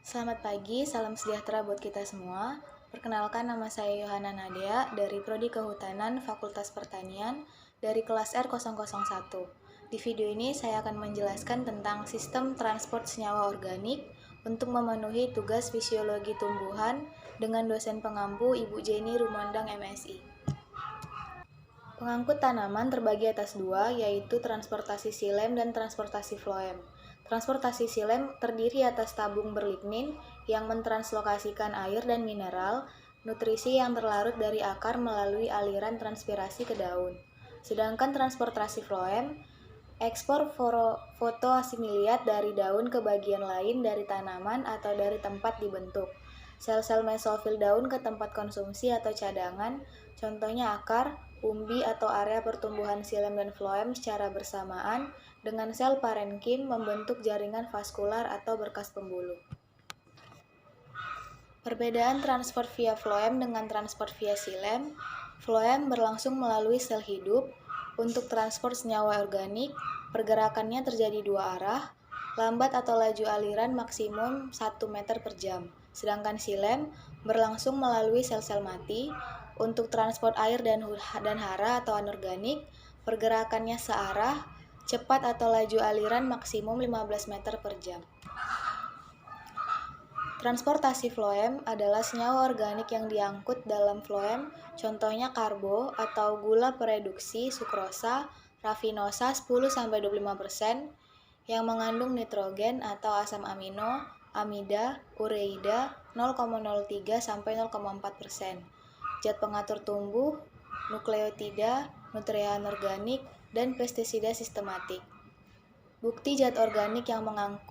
Selamat pagi, salam sejahtera buat kita semua. Perkenalkan, nama saya Yohana Nadia dari Prodi Kehutanan Fakultas Pertanian dari kelas R001. Di video ini saya akan menjelaskan tentang sistem transport senyawa organik untuk memenuhi tugas fisiologi tumbuhan dengan dosen pengampu Ibu Jenny Rumandang MSI. Pengangkut tanaman terbagi atas dua, yaitu transportasi xilem dan transportasi floem. Transportasi xilem terdiri atas tabung berlignin yang mentranslokasikan air dan mineral, nutrisi yang terlarut dari akar melalui aliran transpirasi ke daun. Sedangkan transportasi floem, ekspor fotoasimiliat dari daun ke bagian lain dari tanaman atau dari tempat dibentuk. Sel-sel mesofil daun ke tempat konsumsi atau cadangan, contohnya akar, umbi atau area pertumbuhan xilem dan floem secara bersamaan dengan sel parenkim membentuk jaringan vaskular atau berkas pembuluh. Perbedaan transport via floem dengan transport via xilem. Floem berlangsung melalui sel hidup. Untuk transport senyawa organik, pergerakannya terjadi dua arah, lambat atau laju aliran maksimum 1 meter per jam. Sedangkan xilem berlangsung melalui sel-sel mati. Untuk transport air dan hara atau anorganik, pergerakannya searah, cepat atau laju aliran maksimum 15 meter per jam. Transportasi floem adalah senyawa organik yang diangkut dalam floem, contohnya karbo atau gula pereduksi sukrosa, rafinosa 10-25%, yang mengandung nitrogen atau asam amino, amida, ureida 0,03-0,4%, zat pengatur tumbuh, nukleotida, nutrien anorganik, dan pestisida sistematik. Bukti zat organik yang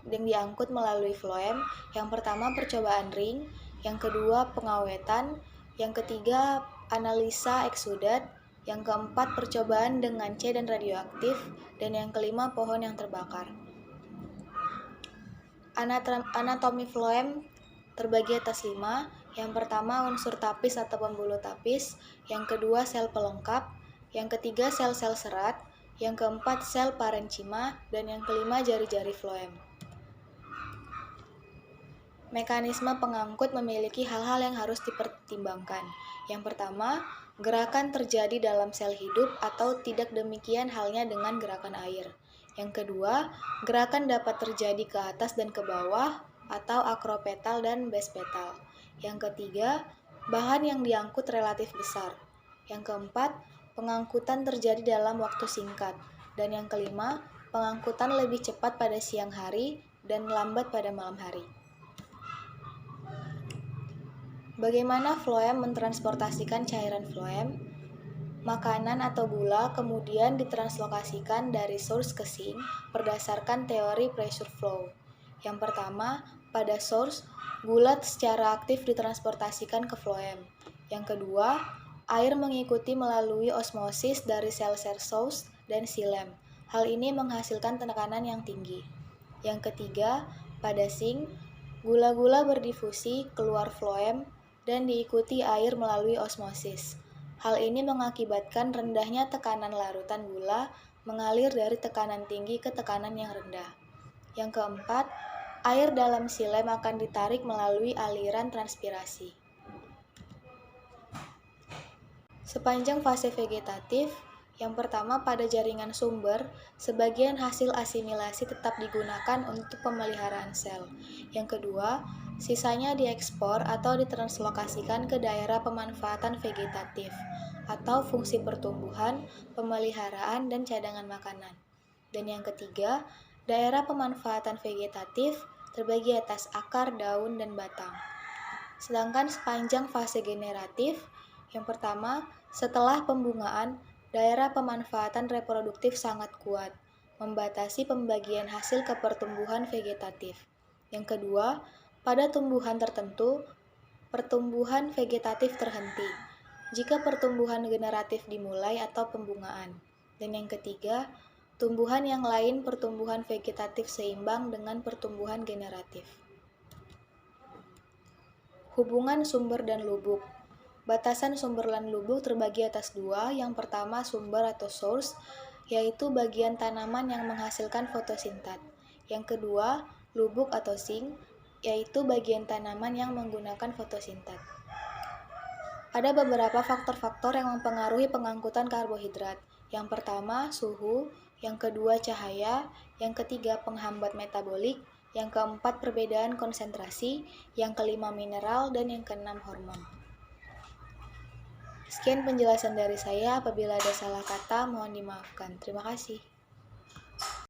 diangkut melalui floem, yang pertama percobaan ring, yang kedua pengawetan, yang ketiga analisa eksudat, yang keempat percobaan dengan C dan radioaktif, dan yang kelima pohon yang terbakar. Anatomi floem terbagi atas 5, yang pertama unsur tapis atau pembuluh tapis, yang kedua sel pelengkap, yang ketiga sel-sel serat, yang keempat sel parenkima, dan yang kelima jari-jari floem. Mekanisme pengangkut memiliki hal-hal yang harus dipertimbangkan. Yang pertama, gerakan terjadi dalam sel hidup atau tidak demikian halnya dengan gerakan air. Yang kedua, gerakan dapat terjadi ke atas dan ke bawah atau akropetal dan baspetal. Yang ketiga, bahan yang diangkut relatif besar. Yang keempat, pengangkutan terjadi dalam waktu singkat. Dan yang kelima, pengangkutan lebih cepat pada siang hari dan lambat pada malam hari. Bagaimana floem mentransportasikan cairan floem? Makanan atau gula kemudian ditranslokasikan dari source ke sink berdasarkan teori pressure flow. Yang pertama, pada source, gula secara aktif ditransportasikan ke floem. Yang kedua, air mengikuti melalui osmosis dari sel-sel source dan xilem. Hal ini menghasilkan tekanan yang tinggi. Yang ketiga, pada sink, gula-gula berdifusi keluar floem dan diikuti air melalui osmosis. Hal ini mengakibatkan rendahnya tekanan larutan gula mengalir dari tekanan tinggi ke tekanan yang rendah. Yang keempat, air dalam xilem akan ditarik melalui aliran transpirasi. Sepanjang fase vegetatif, yang pertama pada jaringan sumber, sebagian hasil asimilasi tetap digunakan untuk pemeliharaan sel. Yang kedua, sisanya diekspor atau ditranslokasikan ke daerah pemanfaatan vegetatif atau fungsi pertumbuhan, pemeliharaan, dan cadangan makanan. Dan yang ketiga, daerah pemanfaatan vegetatif terbagi atas akar, daun, dan batang. Sedangkan sepanjang fase generatif, yang pertama, setelah pembungaan, daerah pemanfaatan reproduktif sangat kuat, membatasi pembagian hasil ke pertumbuhan vegetatif. Yang kedua, pada tumbuhan tertentu, pertumbuhan vegetatif terhenti jika pertumbuhan generatif dimulai atau pembungaan. Dan yang ketiga, tumbuhan yang lain pertumbuhan vegetatif seimbang dengan pertumbuhan generatif. Hubungan sumber dan lubuk. Batasan sumber dan lubuk terbagi atas dua. Yang pertama sumber atau source, yaitu bagian tanaman yang menghasilkan fotosintat. Yang kedua, lubuk atau sink, yaitu bagian tanaman yang menggunakan fotosintet. Ada beberapa faktor-faktor yang mempengaruhi pengangkutan karbohidrat. Yang pertama, suhu, yang kedua, cahaya, yang ketiga, penghambat metabolik, yang keempat, perbedaan konsentrasi, yang kelima, mineral, dan yang keenam, hormon. Sekian penjelasan dari saya. Apabila ada salah kata, mohon dimaafkan. Terima kasih.